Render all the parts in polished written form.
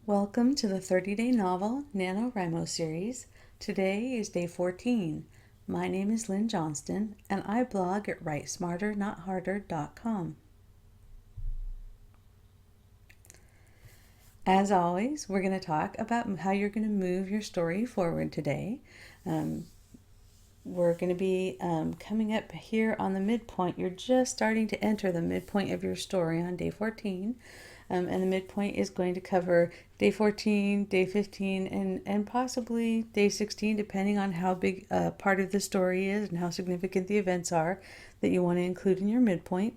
Welcome to the 30-day novel NaNoWriMo series. Today is day 14. My name is Lynn Johnston, and I blog at writesmarternotharder.com. As always, we're going to talk about how you're going to move your story forward today. We're going to be coming up here on the midpoint. You're just starting to enter the midpoint of your story on day 14. And the midpoint is going to cover day 14, day 15, and possibly day 16, depending on how big a part of the story is and how significant the events are that you want to include in your midpoint.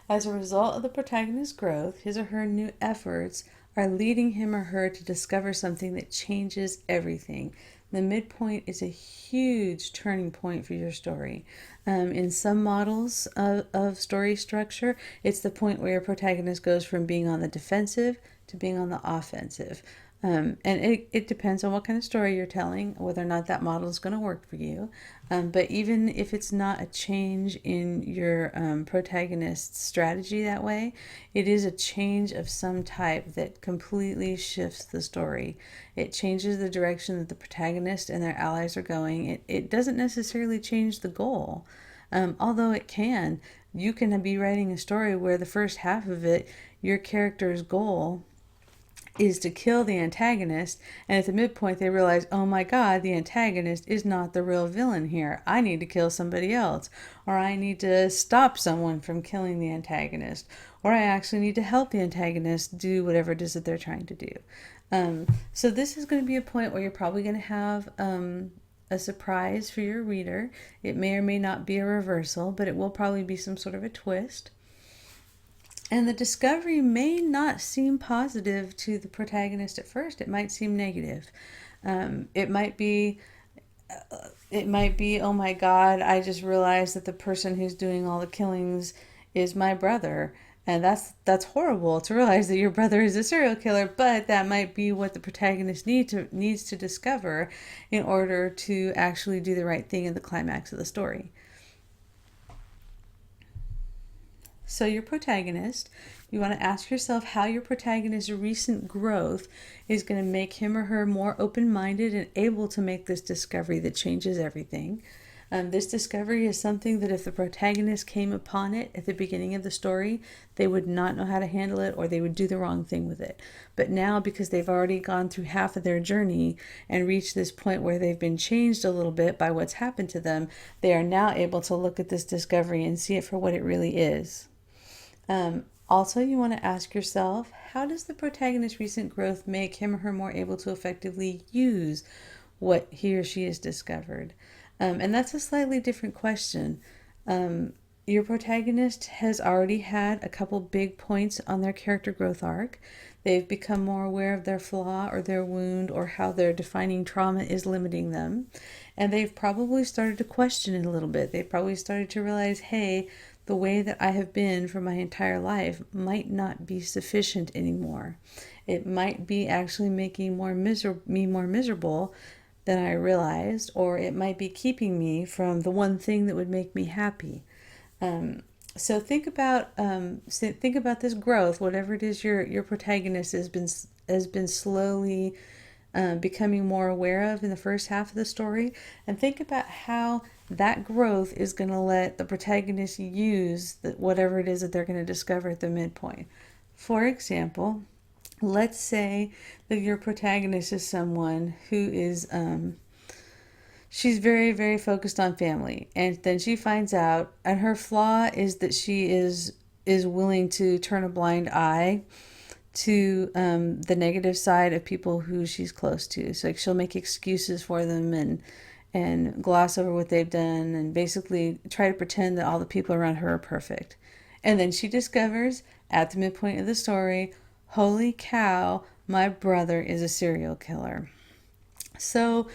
As a result of the protagonist's growth, his or her new efforts are leading him or her to discover something that changes everything. The midpoint is a huge turning point for your story. In some models of story structure, it's the point where your protagonist goes from being on the defensive to being on the offensive. And it depends on what kind of story you're telling, whether or not that model is going to work for you. But even if it's not a change in your protagonist's strategy that way, it is a change of some type that completely shifts the story. It changes the direction that the protagonist and their allies are going. It doesn't necessarily change the goal, although it can. You can be writing a story where the first half of it, your character's goal is to kill the antagonist, and at the midpoint they realize, oh my god, the antagonist is not the real villain here. I need to kill somebody else, or I need to stop someone from killing the antagonist, or I actually need to help the antagonist do whatever it is that they're trying to do. So this is going to be a point where you're probably going to have a surprise for your reader. It may or may not be a reversal, but it will probably be some sort of a twist. And the discovery may not seem positive to the protagonist at first. It might seem negative. It might be, oh my God, I just realized that the person who's doing all the killings is my brother. And that's horrible to realize that your brother is a serial killer, but that might be what the protagonist needs to discover in order to actually do the right thing in the climax of the story. So your protagonist, you want to ask yourself how your protagonist's recent growth is going to make him or her more open-minded and able to make this discovery that changes everything. This discovery is something that if the protagonist came upon it at the beginning of the story, they would not know how to handle it, or they would do the wrong thing with it. But now, because they've already gone through half of their journey and reached this point where they've been changed a little bit by what's happened to them, they are now able to look at this discovery and see it for what it really is. Also, you want to ask yourself, how does the protagonist's recent growth make him or her more able to effectively use what he or she has discovered? And that's a slightly different question. Your protagonist has already had a couple big points on their character growth arc. They've become more aware of their flaw or their wound or how their defining trauma is limiting them. And they've probably started to question it a little bit. They've probably started to realize, hey, the way that I have been for my entire life might not be sufficient anymore. It might be actually making me more miserable than I realized, or it might be keeping me from the one thing that would make me happy. So think about this growth, whatever it is your protagonist has been slowly becoming more aware of in the first half of the story, and think about how that growth is going to let the protagonist use whatever it is that they're going to discover at the midpoint. For example, let's say that your protagonist is someone who is she's very, very focused on family, and then she finds out, and her flaw is that she is willing to turn a blind eye to the negative side of people who she's close to. So like, she'll make excuses for them and gloss over what they've done and basically try to pretend that all the people around her are perfect. And then she discovers at the midpoint of the story, holy cow, my brother is a serial killer. So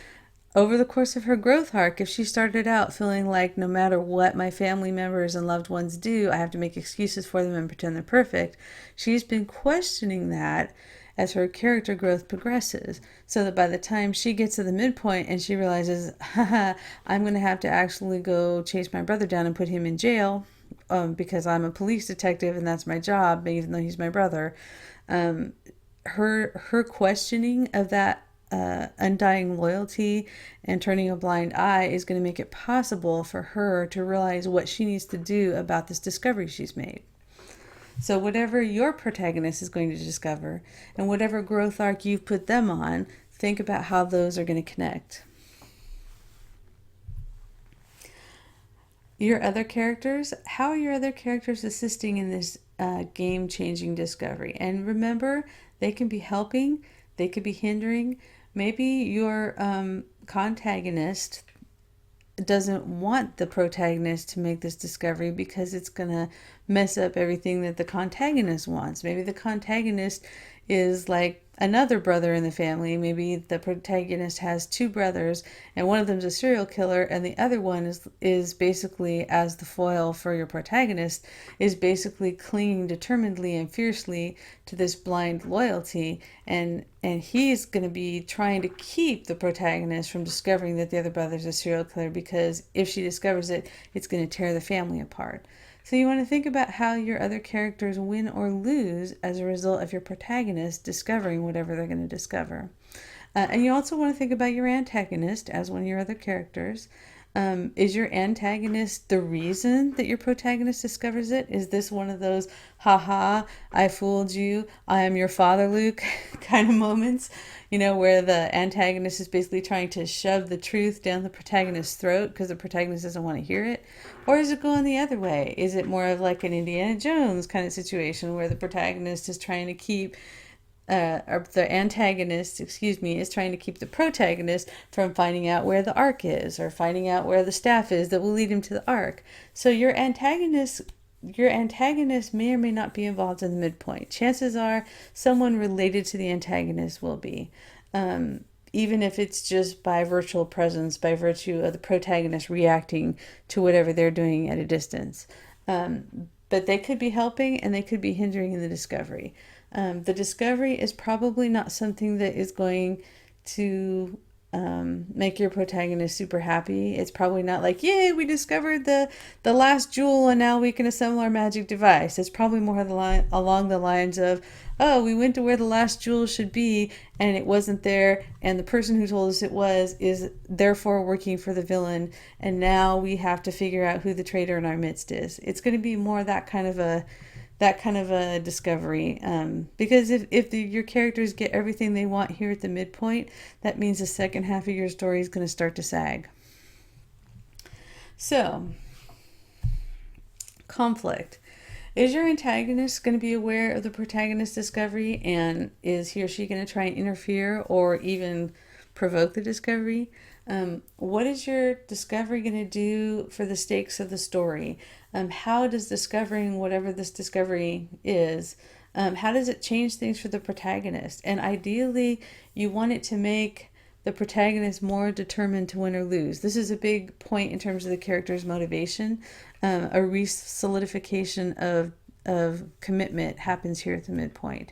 over the course of her growth arc, if she started out feeling like no matter what my family members and loved ones do, I have to make excuses for them and pretend they're perfect, she's been questioning that as her character growth progresses, so that by the time she gets to the midpoint and she realizes, haha, I'm going to have to actually go chase my brother down and put him in jail because I'm a police detective and that's my job, even though he's my brother, her questioning of that undying loyalty and turning a blind eye is going to make it possible for her to realize what she needs to do about this discovery she's made. So whatever your protagonist is going to discover and whatever growth arc you've put them on, think about how those are going to connect. Your other characters, how are your other characters assisting in this game-changing discovery? And remember, they can be helping, they could be hindering. Maybe your contagonist doesn't want the protagonist to make this discovery because it's going to mess up everything that the contagonist wants. Maybe the contagonist is like another brother in the family. Maybe the protagonist has two brothers and one of them's a serial killer and the other one is basically, as the foil for your protagonist, is basically clinging determinedly and fiercely to this blind loyalty, and he's going to be trying to keep the protagonist from discovering that the other brother's a serial killer, because if she discovers it, it's going to tear the family apart. So you want to think about how your other characters win or lose as a result of your protagonist discovering whatever they're going to discover. And you also want to think about your antagonist as one of your other characters. Is your antagonist the reason that your protagonist discovers it? Is this one of those, haha, I fooled you, I am your father, Luke, kind of moments? Where the antagonist is basically trying to shove the truth down the protagonist's throat because the protagonist doesn't want to hear it? Or is it going the other way? Is it more of like an Indiana Jones kind of situation where the protagonist is trying to keep or the antagonist, is trying to keep the protagonist from finding out where the arc is or finding out where the staff is that will lead him to the arc? So your antagonist may or may not be involved in the midpoint. Chances are someone related to the antagonist will be, even if it's just by virtual presence, by virtue of the protagonist reacting to whatever they're doing at a distance. But they could be helping and they could be hindering in the discovery. The discovery is probably not something that is going to make your protagonist super happy. It's probably not like, yay, we discovered the last jewel and now we can assemble our magic device. It's probably more along the lines of, oh, we went to where the last jewel should be and it wasn't there, and the person who told us it is therefore working for the villain, and now we have to figure out who the traitor in our midst is. It's going to be more that kind of a discovery, because if your characters get everything they want here at the midpoint, that means the second half of your story is going to start to sag. So, conflict. Is your antagonist going to be aware of the protagonist's discovery, and is he or she going to try and interfere or even provoke the discovery? What is your discovery going to do for the stakes of the story? How does discovering whatever this discovery is, how does it change things for the protagonist? And ideally, you want it to make the protagonist more determined to win or lose. This is a big point in terms of the character's motivation. A re-solidification of commitment happens here at the midpoint.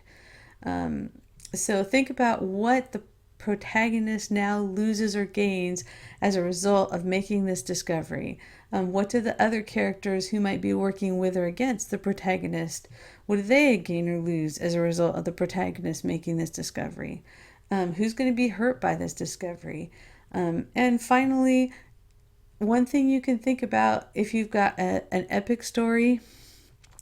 So think about what the protagonist now loses or gains as a result of making this discovery. What do the other characters who might be working with or against the protagonist, what do they gain or lose as a result of the protagonist making this discovery? Who's going to be hurt by this discovery? And finally, one thing you can think about if you've got an epic story,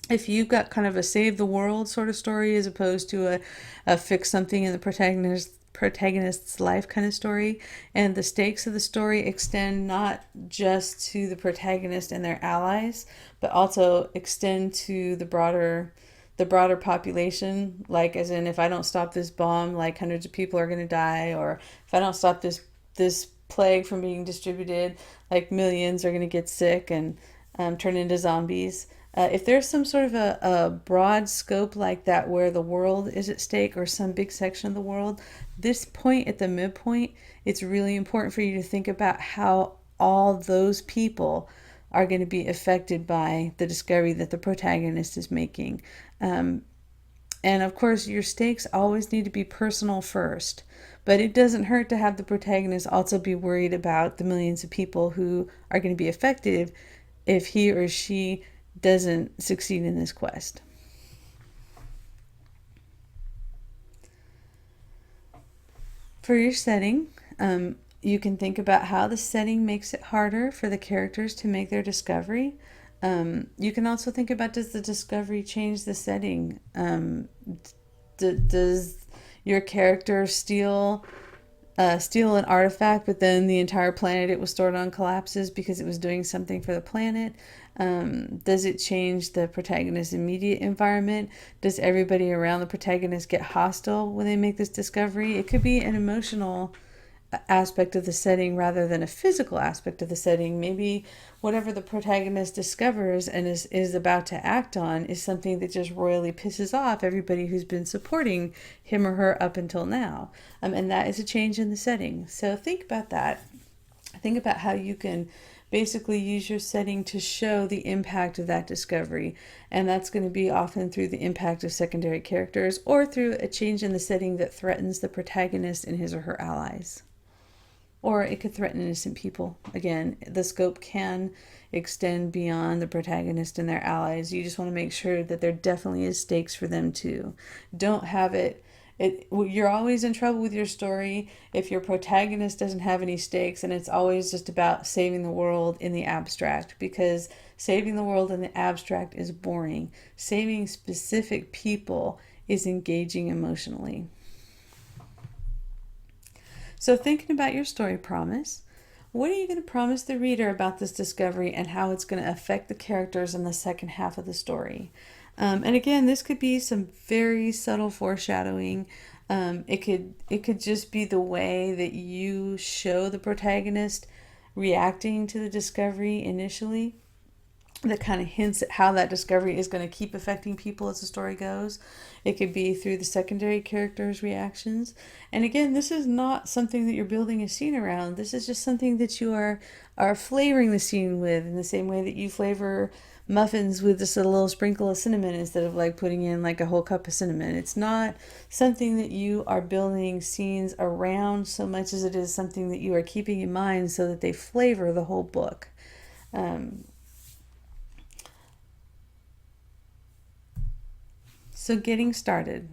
if you've got kind of a save the world sort of story as opposed to a fix something in the protagonist's life kind of story, and the stakes of the story extend not just to the protagonist and their allies, but also extend to the broader population, like as in, if I don't stop this bomb, like hundreds of people are going to die, or if I don't stop this plague from being distributed, like millions are going to get sick and turn into zombies. If there's some sort of a broad scope like that where the world is at stake or some big section of the world, this point at the midpoint, it's really important for you to think about how all those people are going to be affected by the discovery that the protagonist is making. And of course, your stakes always need to be personal first, but it doesn't hurt to have the protagonist also be worried about the millions of people who are going to be affected if he or she doesn't succeed in this quest. For your setting, you can think about how the setting makes it harder for the characters to make their discovery. You can also think about, does the discovery change the setting? Does your character steal an artifact, but then the entire planet it was stored on collapses because it was doing something for the planet? Does it change the protagonist's immediate environment? Does everybody around the protagonist get hostile when they make this discovery? It could be an emotional aspect of the setting rather than a physical aspect of the setting. Maybe whatever the protagonist discovers and is about to act on is something that just royally pisses off everybody who's been supporting him or her up until now. And that is a change in the setting. So think about that. Think about how you can basically use your setting to show the impact of that discovery. And that's going to be often through the impact of secondary characters or through a change in the setting that threatens the protagonist and his or her allies. Or it could threaten innocent people. Again, the scope can extend beyond the protagonist and their allies. You just want to make sure that there definitely is stakes for them too. Don't have you're always in trouble with your story if your protagonist doesn't have any stakes and it's always just about saving the world in the abstract, because saving the world in the abstract is boring. Saving specific people is engaging emotionally. So thinking about your story promise, what are you going to promise the reader about this discovery and how it's going to affect the characters in the second half of the story? And again, this could be some very subtle foreshadowing. It could just be the way that you show the protagonist reacting to the discovery initially, that kind of hints at how that discovery is going to keep affecting people as the story goes. It could be through the secondary characters' reactions. And again, this is not something that you're building a scene around. This is just something that you are flavoring the scene with, in the same way that you flavor muffins with just a little sprinkle of cinnamon instead of like putting in like a whole cup of cinnamon. It's not something that you are building scenes around so much as it is something that you are keeping in mind so that they flavor the whole book. So getting started.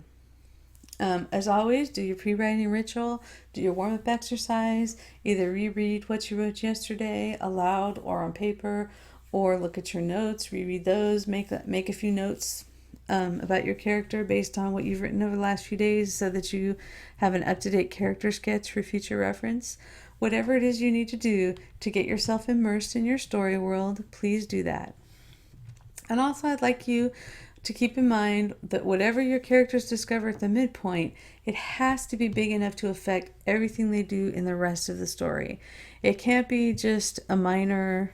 As always, do your pre-writing ritual, do your warm-up exercise, either reread what you wrote yesterday aloud or on paper, or look at your notes, reread those, make a few notes about your character based on what you've written over the last few days so that you have an up-to-date character sketch for future reference. Whatever it is you need to do to get yourself immersed in your story world, please do that. And also, I'd like you to keep in mind that whatever your characters discover at the midpoint, it has to be big enough to affect everything they do in the rest of the story. It can't be just a minor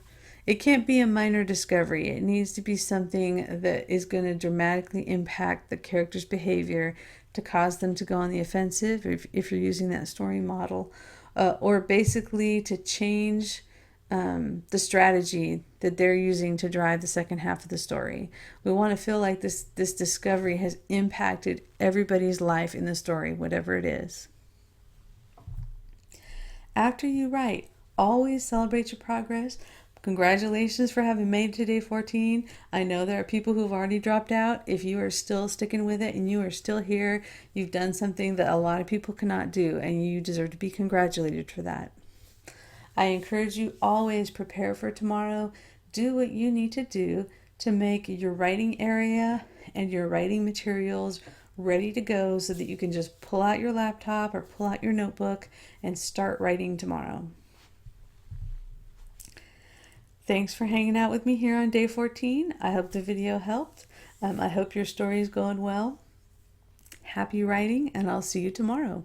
discovery. It needs to be something that is going to dramatically impact the character's behavior to cause them to go on the offensive, if you're using that story model, or basically to change the strategy that they're using to drive the second half of the story. We want to feel like this discovery has impacted everybody's life in the story, whatever it is. After you write, always celebrate your progress. Congratulations for having made it to day 14. I know there are people who've already dropped out. If you are still sticking with it and you are still here, you've done something that a lot of people cannot do, and you deserve to be congratulated for that. I encourage you always prepare for tomorrow. Do what you need to do to make your writing area and your writing materials ready to go so that you can just pull out your laptop or pull out your notebook and start writing tomorrow. Thanks for hanging out with me here on day 14. I hope the video helped. I hope your story is going well. Happy writing, and I'll see you tomorrow.